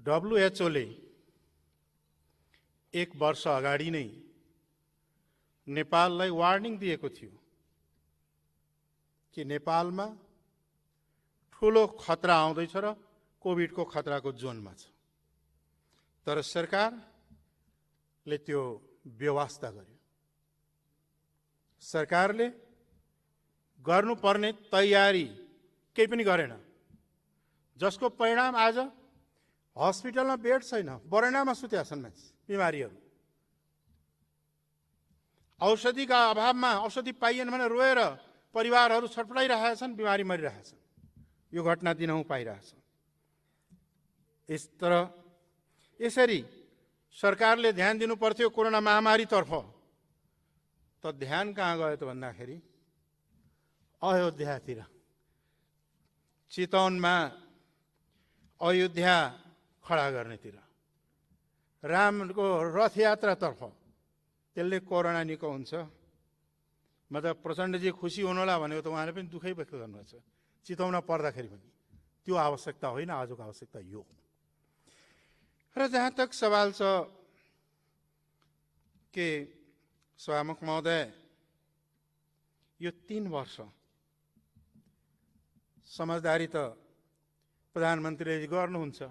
WHO ले एक वर्ष अगाडि नै नेपाललाई वार्निङ दिएको थियो कि नेपालमा ठूलो खतरा आउँदैछ र कोभिडको खतराको जोनमा छ। तर सरकारले त्यो व्यवस्था गर्यो। सरकारले गर्नुपर्ने तयारी केही पनि गरेन, जसको परिणाम आज हस्पिटलमा बेड छैन, बरैनामा सुतेका छन् मान्छे, बिमारीहरू। औषधिका अभावमा औषधि पाइएन भने रोएर परिवारहरू छटपटाइरहेका छन्, बिमारी मरिरहेका छन्। यो घटना दिनहुँ पाइरहेछ। यसरी सरकारले ध्यान दिनु पर्थ्यो कोरोना महामारीतर्फ, त ध्यान कहाँ गयो त भन्दाखेरि अयोध्यातिर, चितवनमा अयोध्या खडा गर्नेतिर, रामको रथयात्रातर्फ। त्यसले कोरोना निको हुन्छ। मतलब प्रचण्डजी खुसी हुनुहोला भनेको त उहाँले पनि दुःखै व्यक्त गर्नुहुन्छ, चितवनमा पर्दाखेरि पनि। त्यो आवश्यकता होइन, आजको आवश्यकता यो हो। र जहाँ तक सवाल छ कि सभामुख महोदय, यो 3 वर्ष समझदारी त प्रधानमन्त्रीले गर्नुहुन्छ।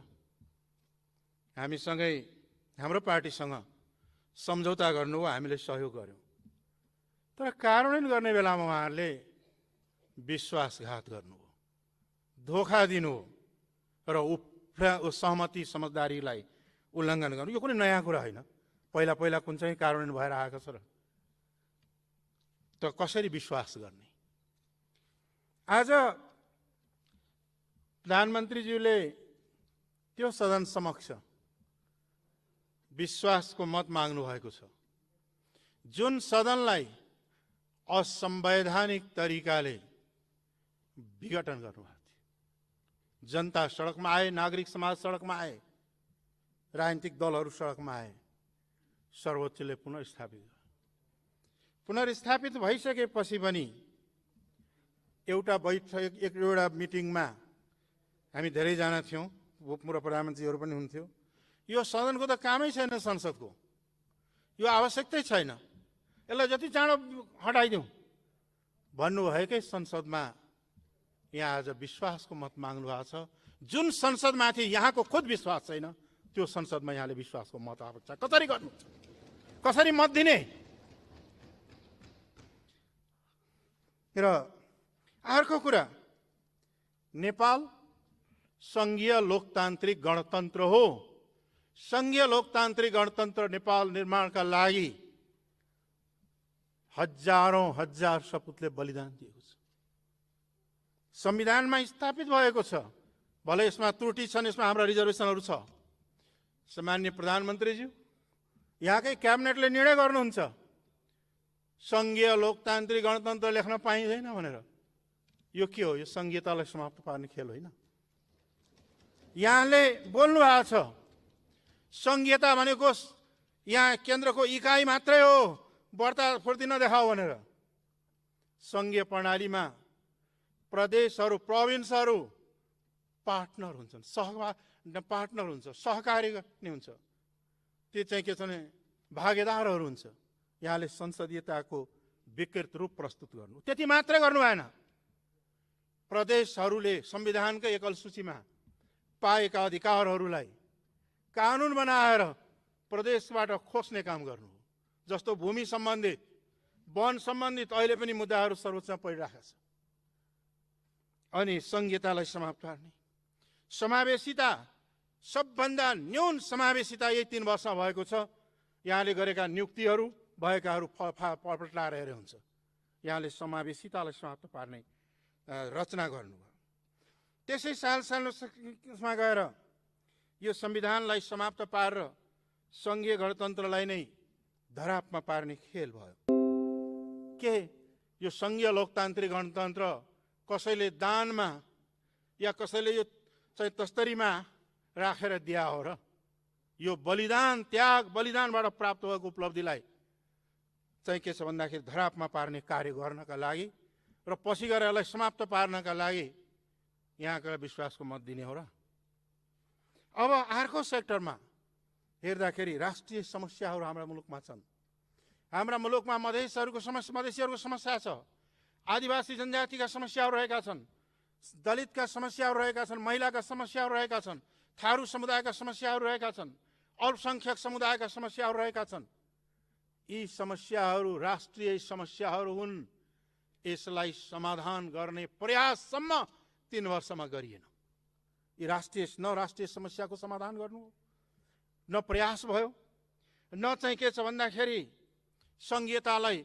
हामीसँगै, हाम्रो पार्टीसँग सम्झौता गर्नुभयो, हामीले सहयोग गर्यौँ। तर कार्यान्वयन गर्ने बेलामा उहाँहरूले विश्वासघात गर्नुभयो, धोका दिनुभयो र सहमति समझदारीलाई उल्लङ्घन गर्नु। यो कुनै नयाँ कुरा होइन, पहिला पहिला कुन चाहिँ कार्यान्वयन भएर आएको छ र। त कसरी विश्वास गर्ने? आज प्रधानमन्त्रीज्यूले त्यो सदन समक्ष विश्वासको मत माग्नु भएको छ, जुन सदनलाई असंवैधानिक तरिकाले विघटन गर्नुभएको थियो। जनता सडकमा आए, नागरिक समाज सडकमा आए, राजनीतिक दलहरू सडकमा आए। सर्वोच्चले पुनर्स्थापित भइसकेपछि पनि एउटा मिटिङमा हामी धेरैजना थियौँ, पूर्व प्रधानमन्त्रीहरू पनि हुन्थ्यो। यो सदनको त कामै छैन, संसदको यो आवश्यकतै छैन, यसलाई जति चाँडो हटाइदिउँ भन्नुभएकै संसदमा यहाँ आज विश्वासको मत माग्नु भएको छ। जुन संसदमाथि यहाँको खुद विश्वास छैन, त्यो संसदमा यहाँले विश्वासको मत आवश्यक कसरी गर्नुहुन्छ? कसरी मत दिने? र अर्को कुरा, नेपाल संघीय लोकतान्त्रिक गणतन्त्र हो। संघीय लोकतान्त्रिक गणतन्त्र नेपाल निर्माणका लागि हजारौं हजार सपुतले बलिदान दिएको छ। संविधानमा स्थापित भएको छ। भले यसमा त्रुटि छन्, यसमा हाम्रा रिजर्भेसनहरू छ। सम्माननीय प्रधानमन्त्रीज्यू, यहाँकै क्याबिनेटले निर्णय गर्नुहुन्छ संघीय लोकतान्त्रिक गणतन्त्र लेख्न पाइँदैन भनेर। यो के हो? यो संघीयतालाई समाप्त पार्ने खेल होइन। यहाँले बोल्नु भएको छ संघीयता भनेको यहाँ केन्द्रको इकाइ मात्रै हो, बढ्ता फुर्ती नदेखाऊ भनेर। संघीय प्रणालीमा प्रदेशहरू, प्रोभिन्सहरू पार्टनर हुन्छन्, पार्टनर हुन्छ, सहकारी नै हुन्छ। त्यो चाहिँ के छ भने भागीदारहरू हुन्छ। यहाँले संसदीयताको विकृत रूप प्रस्तुत गर्नु, त्यति मात्रै गर्नु भएन। प्रदेशहरूले संविधानकै एकल सूचीमा पाएका अधिकारहरूलाई कानुन बनाएर प्रदेशबाट खोज्ने काम गर्नु हो। जस्तो भूमि सम्बन्धित, वन सम्बन्धित अहिले पनि मुद्दाहरू सर्वोच्चमा परिरहेका छ। अनि संघीयतालाई समाप्त पार्ने समावेशिता, सबभन्दा न्यून समावेशिता यही 3 वर्षमा भएको छ। यहाँले गरेका नियुक्तिहरू भएकाहरू पल्टाएर हेरे हुन्छ। यहाँले समावेशितालाई समाप्त पार्ने रचना गर्नुभयो। त्यसै सालमा गएर यो संविधानलाई समाप्त पारेर संघीय गणतन्त्रलाई नै धरापमा पार्ने खेल भयो। के यो संघीय लोकतान्त्रिक गणतन्त्र कसैले दानमा या कसैले यो चाहिँ तस्तरीमा राखेर दिया हो र? यो बलिदान, त्याग बलिदानबाट प्राप्त भएको उपलब्धिलाई चाहिँ के छ भन्दाखेरि धरापमा पार्ने कार्य गर्नका लागि र पछि गएर यसलाई समाप्त पार्नका लागि यहाँका विश्वासको मत दिने हो र? अब अर्को सेक्टरमा हेर्दाखेरि राष्ट्रिय समस्याहरू हाम्रा मुलुकमा छन्। हाम्रा मुलुकमा मधेसीहरूको समस्या छ, आदिवासी जनजातिका समस्याहरू रहेका छन्, दलितका समस्याहरू रहेका छन्, महिलाका समस्याहरू रहेका छन्, थारू समुदायका समस्याहरू रहेका छन्, अल्पसंख्यक समुदायका समस्याहरू रहेका छन्। यी समस्याहरू राष्ट्रिय समस्याहरू हुन्। यसलाई समाधान गर्ने प्रयाससम्म 3 वर्षमा गरिएन। यी राष्ट्रिय समस्याको समाधान गर्नु न प्रयास भयो, न चाहिँ के छ भन्दाखेरि संघीयतालाई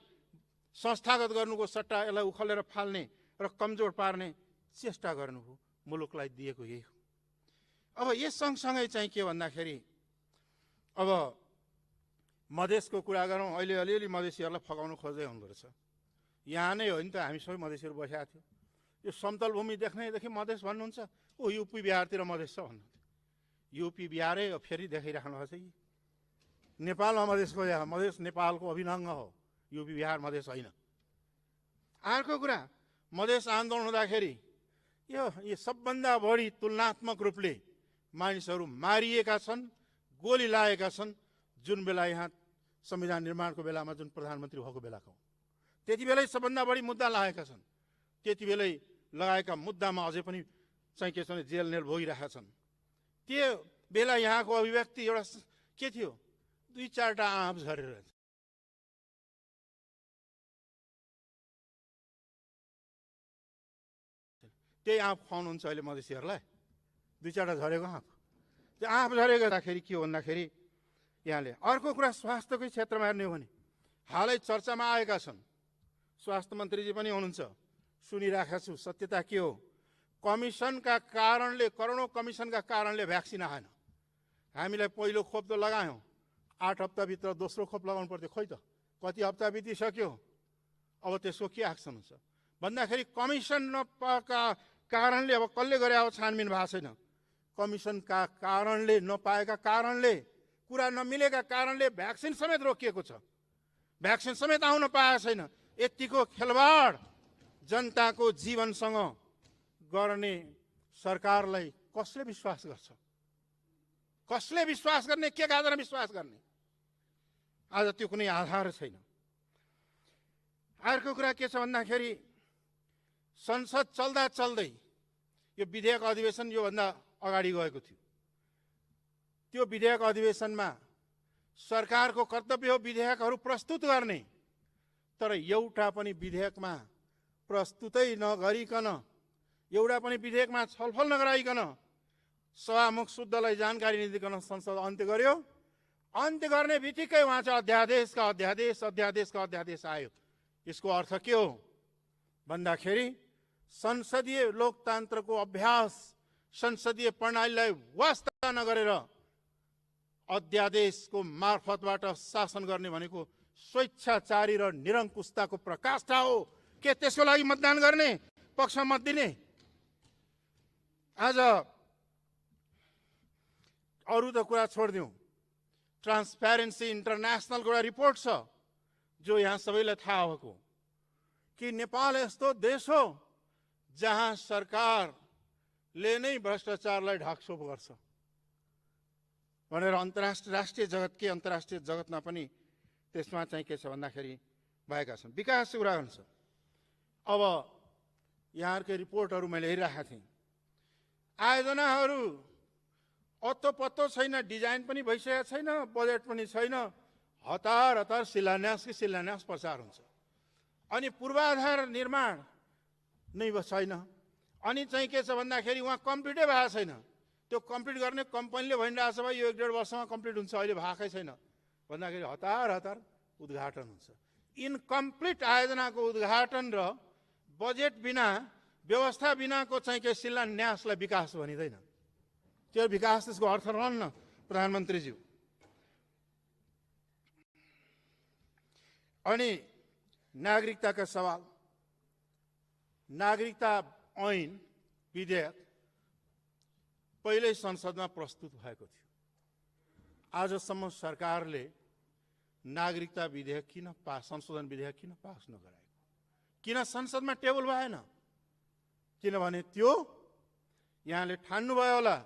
संस्थागत गर्नुको सट्टा यसलाई उखलेर फाल्ने र कमजोर पार्ने चेष्टा गर्नुभयो। मुलुकलाई दिएको यही हो। अब यस सँगसँगै चाहिँ के भन्दाखेरि अब मधेसको कुरा गरौँ। अहिले अलिअलि मधेसीहरूलाई फकाउनु खोज्दै हुँदो रहेछ। यहाँ नै हो नि त, हामी सबै मधेसीहरू बसेका थियौँ। यो समतल भूमि देख्नेदेखि मधेस भन्नुहुन्छ, ओ युपी बिहारतिर मधेस छ भन्नुहुन्थ्यो। युपी बिहारै फेरि देखाइराख्नु भएको छ कि नेपालमा मधेसको मधेस नेपालको अभिन्न हो, युपी बिहार मधेस होइन। अर्को कुरा, मधेस आन्दोलन हुँदाखेरि यो सबभन्दा बढी तुलनात्मक रूपले मानिसहरू मारिएका छन्, गोली लागेका छन्, जुन बेला यहाँ संविधान निर्माणको बेलामा जुन प्रधानमन्त्री भएको बेलाको, त्यति बेलै सबभन्दा बढी मुद्दा लागेका छन्। त्यति बेलै लगाएका मुद्दामा अझै पनि चाहिँ के छ भने जेल नेल भोगिरहेका छन्। त्यो बेला यहाँको अभिव्यक्ति एउटा के थियो, 2-4टा आँप झरेर त्यही आँप खुवाउनुहुन्छ अहिले मधेसीहरूलाई। 2-4टा झरेको आँप, त्यो आँप झरेको हुँदाखेरि के हो भन्दाखेरि यहाँले अर्को कुरा स्वास्थ्यकै क्षेत्रमा हेर्ने हो भने हालै चर्चामा आएका छन्। स्वास्थ्य मन्त्रीजी पनि हुनुहुन्छ, सुनिराखेको छु। सत्यता के हो, कमिसनका कारणले, करोडौँ कमिसनका कारणले भ्याक्सिन आएन। हामीलाई पहिलो खोप त लगायौँ, 8 हप्ताभित्र दोस्रो खोप लगाउनु पर्थ्यो। खोइ त कति हप्ता बितिसक्यो, अब त्यसको के एक्सन हुन्छ भन्दाखेरि कमिसन नपाएका कारणले, अब कसले गरे अब छानबिन भएको छैन, कमिसनका कारणले, नपाएका कारणले, कुरा नमिलेका कारणले भ्याक्सिन समेत रोकिएको छ। भ्याक्सिन समेत आउन पाएको छैन। यतिको खेलवाड जनताको जीवनसँग गर्ने सरकारलाई कसले विश्वास गर्छ? कसले विश्वास गर्ने? के कारणले विश्वास गर्ने? आज त्यो कुनै आधार छैन। अर्को कुरा के छ भन्दाखेरि संसद चल्दा चल्दै यो विधेयक अधिवेशन योभन्दा अगाडि गएको थियो। त्यो विधेयक अधिवेशनमा सरकारको कर्तव्य हो विधेयकहरू प्रस्तुत गर्ने, तर एउटा पनि विधेयकमा प्रस्तुतै नगरिकन, एउटा पनि विधेयकमा छलफल नगराइकन, सभामुख शुद्धलाई जानकारी नदिकन संसद अन्त्य गर्यो। अन्त्य गर्ने बित्तिकै उहाँ चाहिँ अध्यादेश आयो। यसको अर्थ के हो भन्दाखेरि संसदीय लोकतन्त्रको अभ्यास, संसदीय प्रणालीलाई वास्ता नगरेर अध्यादेशको मार्फतबाट शासन गर्ने भनेको स्वेच्छाचारी र निरङ्कुशताको प्रकाष्ठा हो। के त्यसको लागि मतदान गर्ने पक्षमा मत दिने? आज अरू त कुरा छोडिदिउँ, ट्रान्सप्यारेन्सी इन्टरनेसनलको एउटा रिपोर्ट छ जो यहाँ सबैलाई थाहा भएको कि नेपाल यस्तो देश हो जहाँ सरकारले नै भ्रष्टाचारलाई ढाकछोप गर्छ भनेर राष्ट्रिय जगत के अन्तर्राष्ट्रिय जगतमा पनि त्यसमा चाहिँ के छ भन्दाखेरि भएका छन्। विकास कुरा गर्छ। अब यहाँहरूकै रिपोर्टहरू मैले हेरिरहेको थिएँ। आयोजनाहरू अत्तो पत्तो छैन, डिजाइन पनि भइसकेको छैन, बजेट पनि छैन, हतार शिलान्यास प्रचार हुन्छ। अनि पूर्वाधार निर्माण नै छैन। अनि चाहिँ के छ भन्दाखेरि उहाँ कम्प्लिटै भएको छैन। त्यो कम्प्लिट गर्ने कम्पनीले भनिरहेको छ भाइ यो 1.5 वर्षमा कम्प्लिट हुन्छ, अहिले भएकै छैन भन्दाखेरि हतार उद्घाटन हुन्छ। इनकम्प्लिट आयोजनाको उद्घाटन र बजेट बिना, व्यवस्था बिनाको चाहिँ के शिलान्यासलाई विकास भनिँदैन। त्यो विकास, त्यसको अर्थ रहन्न प्रधानमन्त्रीज्यू। अनि नागरिकताका सवाल, नागरिकता ऐन विधेयक पहिल्यै संसदमा प्रस्तुत भएको थियो। आजसम्म सरकारले नागरिकता विधेयक किन संशोधन विधेयक किन पास नगराएको? किन संसदमा टेबल भएन? किनभने त्यो यहाँले ठान्नुभयो होला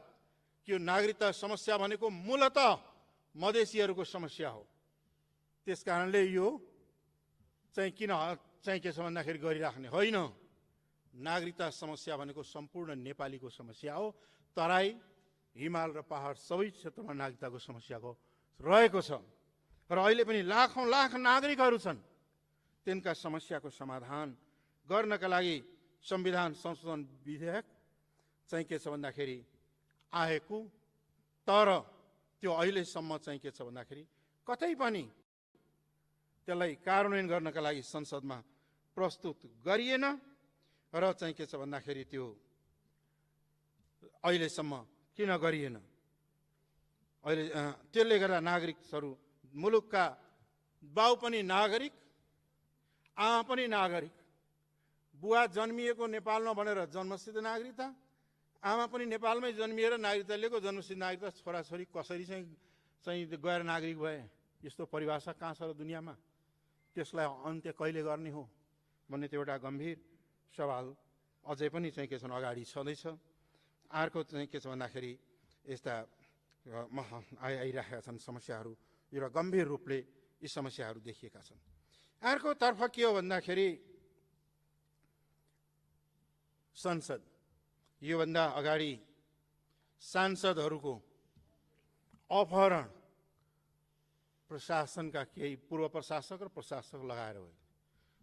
कि यो नागरिकता समस्या भनेको मूलतः मधेसीहरूको समस्या हो। त्यसकारणले यो चाहिँ किन चाहिँ के छ भन्दाखेरि गरिराख्ने होइन। नागरिकता समस्या भनेको सम्पूर्ण नेपालीको समस्या हो। तराई, हिमाल र पहाड सबै क्षेत्रमा नागरिकताको समस्याको रहेको छ र अहिले पनि लाखौं लाख नागरिकहरू छन्। तिनका समस्याको समाधान गर्नका लागि संविधान संशोधन विधेयक चाहिँ के छ भन्दाखेरि आएको, तर त्यो अहिलेसम्म चाहिँ के छ भन्दाखेरि कतै पनि त्यसलाई कार्यान्वयन गर्नका लागि संसदमा प्रस्तुत गरिएन र चाहिँ के छ भन्दाखेरि त्यो अहिलेसम्म किन गरिएन? अहिले त्यसले गर्दा नागरिकहरू, मुलुकका बाउ पनि नागरिक, आमा पनि नागरिक, बुवा जन्मिएको नेपालमा भनेर जन्मसिद्ध नागरिकता, आमा पनि नेपालमै जन्मिएर नागरिकता लिएको, जन्मसिद्ध नागरिकता, छोराछोरी कसरी चाहिँ गैर नागरिक भए? यस्तो परिभाषा कहाँ छ र दुनियाँमा? त्यसलाई अन्त्य कहिले गर्ने हो भन्ने त्यो एउटा गम्भीर सवाल अझै पनि चाहिँ के छ अगाडि छँदैछ। अर्को चाहिँ के छ भन्दाखेरि यस्ता आइरहेका छन् समस्याहरू, एउटा गम्भीर रूपले यी समस्याहरू देखिएका छन्। अर्कोतर्फ के हो भन्दाखेरि संसद, योभन्दा अगाडि सांसदहरूको अपहरण प्रशासनका केही पूर्व प्रशासक र प्रशासक लगाएर हो।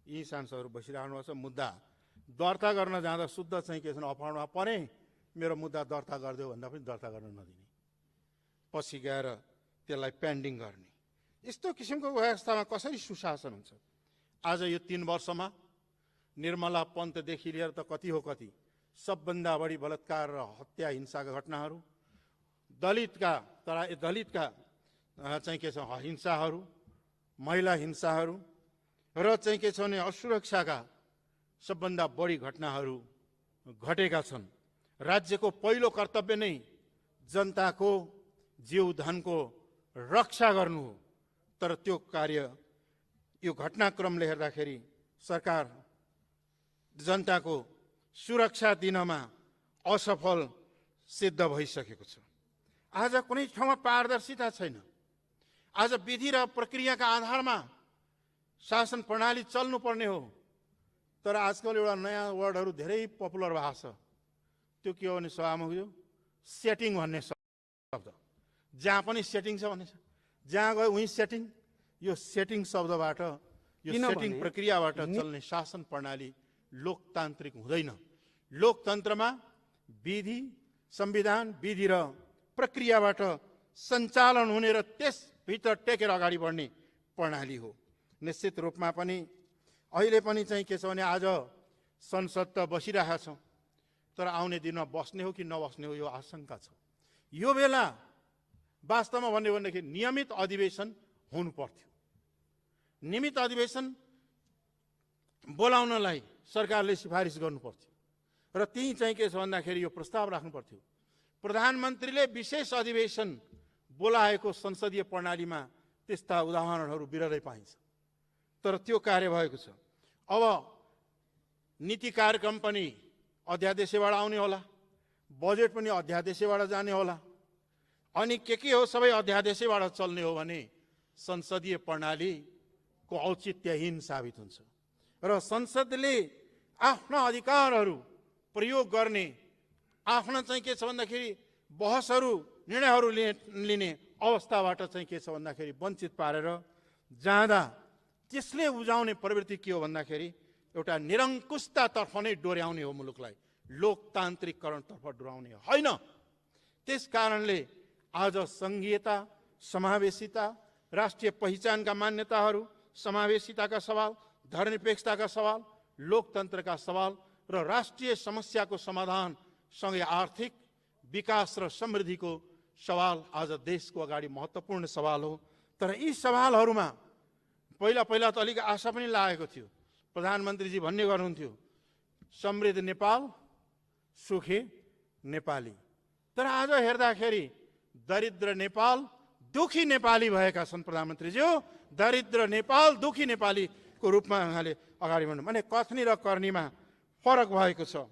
यी सांसदहरू बसिरहनु भएको छ। मुद्दा दर्ता गर्न जाँदा शुद्ध चाहिँ के छ अपहरणमा परे, मेरो मुद्दा दर्ता गरिदियो भन्दा पनि दर्ता गर्न नदिने, पछि गएर त्यसलाई पेन्डिङ गर्ने, यस्तो किसिमको व्यवस्थामा कसरी सुशासन हुन्छ? आज यो 3 वर्षमा निर्मला पन्तदेखि लिएर त कति हो कति, सबभन्दा बढी बलात्कार र हत्या हिंसाका घटनाहरू, दलितका चाहिँ के छ हिंसाहरू, महिला हिंसाहरू र चाहिँ के छ भने असुरक्षाका सबभन्दा बढी घटनाहरू घटेका छन्। राज्यको पहिलो कर्तव्य नै जनताको जीवधनको रक्षा गर्नु हो, तर त्यो कार्य यो घटनाक्रमले हेर्दाखेरि सरकार जनताको सुरक्षा दिनमा असफल सिद्ध भइसकेको छ। आज कुनै ठाउँमा पारदर्शिता छैन। आज विधि र प्रक्रियाका आधारमा शासन प्रणाली चल्नुपर्ने हो, तर आजकल एउटा नयाँ वर्डहरू धेरै पपुलर भएको छ। त्यो के हो भने सभामुखज्यू, सेटिङ भन्ने शब्द, जहाँ पनि सेटिङ छ भन्ने छ, जहाँ गयो उहीँ सेटिङ। यो सेटिङ शब्दबाट, यो सेटिङ प्रक्रियाबाट चल्ने शासन प्रणाली लोकतान्त्रिक हुँदैन। लोकतन्त्रमा विधि, संविधान, विधि र प्रक्रियाबाट सञ्चालन हुने र त्यसभित्र टेकेर अगाडि बढ्ने प्रणाली हो। निश्चित रूपमा पनि अहिले पनि चाहिँ के छ भने आज संसद त बसिरहेका छौँ, तर आउने दिनमा बस्ने हो कि नबस्ने हो यो आशंका छ। यो बेला वास्तवमा भन्ने भनेदेखि नियमित अधिवेशन हुनु पर्थ्यो। नियमित अधिवेशन बोलाउनलाई सरकारले सिफारिस गर्नु पर्थ्यो र त्यही चाहिँ के छ भन्दाखेरि यो प्रस्ताव राख्नु पर्थ्यो। प्रधानमन्त्रीले विशेष अधिवेशन बोलाएको संसदीय प्रणालीमा त्यस्ता उदाहरणहरू बिरलै पाइन्छ, तर त्यो कार्य भएको छ। अब नीति कार्यक्रम पनि अध्यादेशबाट आउने होला, बजेट पनि अध्यादेशबाट जाने होला, अनि के हो सबै अध्यादेशबाट चल्ने हो भने संसदीय प्रणालीको औचित्यहीन साबित हुन्छ र संसदले आफ्ना अधिकारहरू प्रयोग गर्ने, आफ्ना चाहिँ के छ भन्दाखेरि बहसहरू, निर्णयहरू लिने अवस्थाबाट चाहिँ के छ भन्दाखेरि वञ्चित पारेर जाँदा त्यसले उब्जाउने प्रवृत्ति के हो भन्दाखेरि एउटा निरङ्कुशतातर्फ नै डोर्याउने हो, मुलुकलाई लोकतान्त्रिकरणतर्फ डोर्याउने होइन। त्यस कारणले आज संघीयता, समावेशिता, राष्ट्रिय पहिचानका मान्यताहरू, समावेशिताका सवाल, धर्मनिरपेक्षताका सवाल, लोकतन्त्रका सवाल र राष्ट्रिय समस्याको समाधान सँगै आर्थिक विकास र समृद्धिको सवाल आज देशको अगाडि महत्त्वपूर्ण सवाल हो। तर यी सवालहरूमा पहिला त अलिक आशा पनि लागेको थियो। प्रधानमन्त्रीजी भन्ने गर्नुहुन्थ्यो समृद्ध नेपाल, सुखी नेपाली, तर आज हेर्दाखेरि दरिद्र नेपाल, दुखी नेपाली भएका छन् प्रधानमन्त्रीज्यू। दरिद्र नेपाल, दुखी नेपालीको रूपमा उहाँले अगाडि बढ्नु भने कथनी र कर्नीमा फरक भएको छ।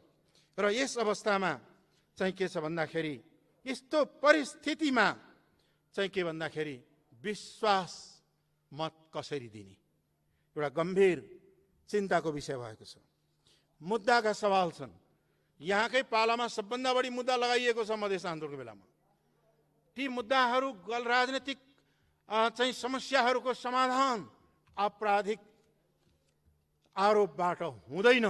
र यस अवस्थामा चाहिँ के छ भन्दाखेरि यस्तो परिस्थितिमा चाहिँ के भन्दाखेरि विश्वास मत कसरी दिने एउटा गम्भीर चिन्ताको विषय भएको छ। मुद्दाका सवाल छन्। यहाँकै पालामा सबभन्दा बढी मुद्दा लगाइएको छ मधेस आन्दोलनको बेलामा। ती मुद्दाहरू राजनीतिक चाहिँ समस्याहरूको समाधान आपराधिक आरोपबाट हुँदैन।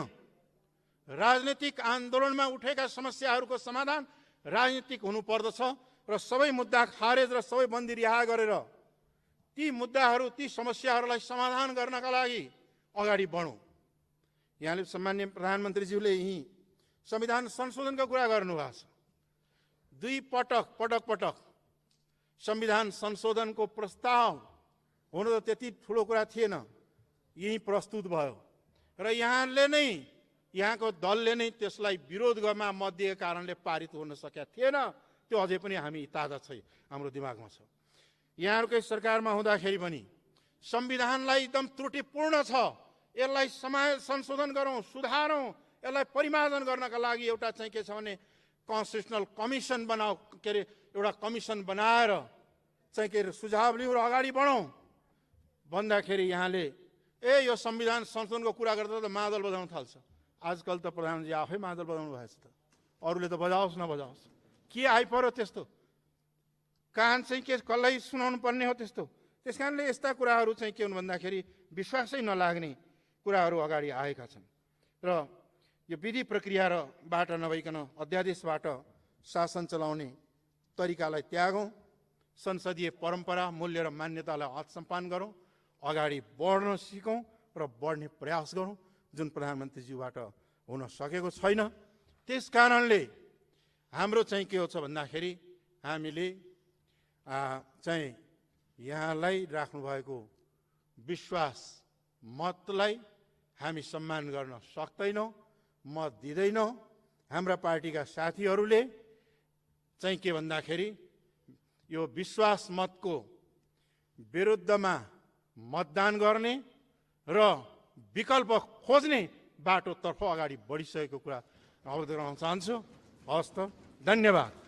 राजनीतिक आन्दोलनमा उठेका समस्याहरूको समाधान राजनीतिक हुनुपर्दछ र सबै मुद्दा खारेज र सबै बन्दी रिहा गरेर ती मुद्दाहरू ती समस्याहरूलाई समाधान गर्नका लागि अगाडि बढौँ। यहाँले सम्माननीय प्रधानमन्त्रीज्यूले यही संविधान संशोधनको कुरा गर्नुभएको छ। दुई पटक संविधान संशोधनको प्रस्ताव हुन त त्यति ठुलो कुरा थिएन, यही प्रस्तुत भयो र यहाँको दलले नै त्यसलाई विरोध गर्न मत दिएको कारणले पारित हुन सकेका थिएन। त्यो अझै पनि हामी ताजा छ, हाम्रो दिमागमा छ। यहाँहरूकै सरकारमा हुँदाखेरि पनि संविधानलाई एकदम त्रुटिपूर्ण छ, यसलाई संशोधन गरौँ, सुधारौँ, यसलाई परिमार्जन गर्नका लागि एउटा चाहिँ के छ भने कन्स्टिट्युसनल कमिसन बनाऊ, के अरे एउटा कमिसन बनाएर चाहिँ के अरे सुझाव लिउँ र अगाडि बढौँ भन्दाखेरि यहाँले यो संविधान संशोधनको कुरा गर्दा त मादल बजाउन थाल्छ। आजकल त प्रधानमन्त्री आफै मादल बजाउनु भएछ त, अरूले त बजाओस् नबजाओस्, के आइपर्यो त्यस्तो? कान चाहिँ के कसलाई सुनाउनु पर्ने हो त्यस्तो? त्यस कारणले यस्ता कुराहरू चाहिँ के हुन् भन्दाखेरि विश्वासै नलाग्ने कुराहरू अगाडि आएका छन् र यो विधि प्रक्रियाबाट नभइकन अध्यादेशबाट शासन चलाउने तरिकालाई त्यागौँ, संसदीय परम्परा मूल्य र मान्यतालाई आत्मसम्मान गरौँ, अगाडि बढ्न सिकौँ र बढ्ने प्रयास गरौँ, जुन प्रधानमन्त्रीज्यूबाट हुन सकेको छैन। त्यस कारणले हाम्रो चाहिँ के हो छ भन्दाखेरि हामीले चाहिँ यहाँलाई राख्नुभएको विश्वास मतलाई हामी सम्मान गर्न सक्दैनौँ, मत दिँदैनौँ। हाम्रा पार्टीका साथीहरूले चाहिँ के भन्दाखेरि यो विश्वास मतको विरुद्धमा मतदान गर्ने र विकल्प खोज्ने बाटोतर्फ अगाडि बढिसकेको कुरा अवगत गराउन चाहन्छु। हवस् त, धन्यवाद।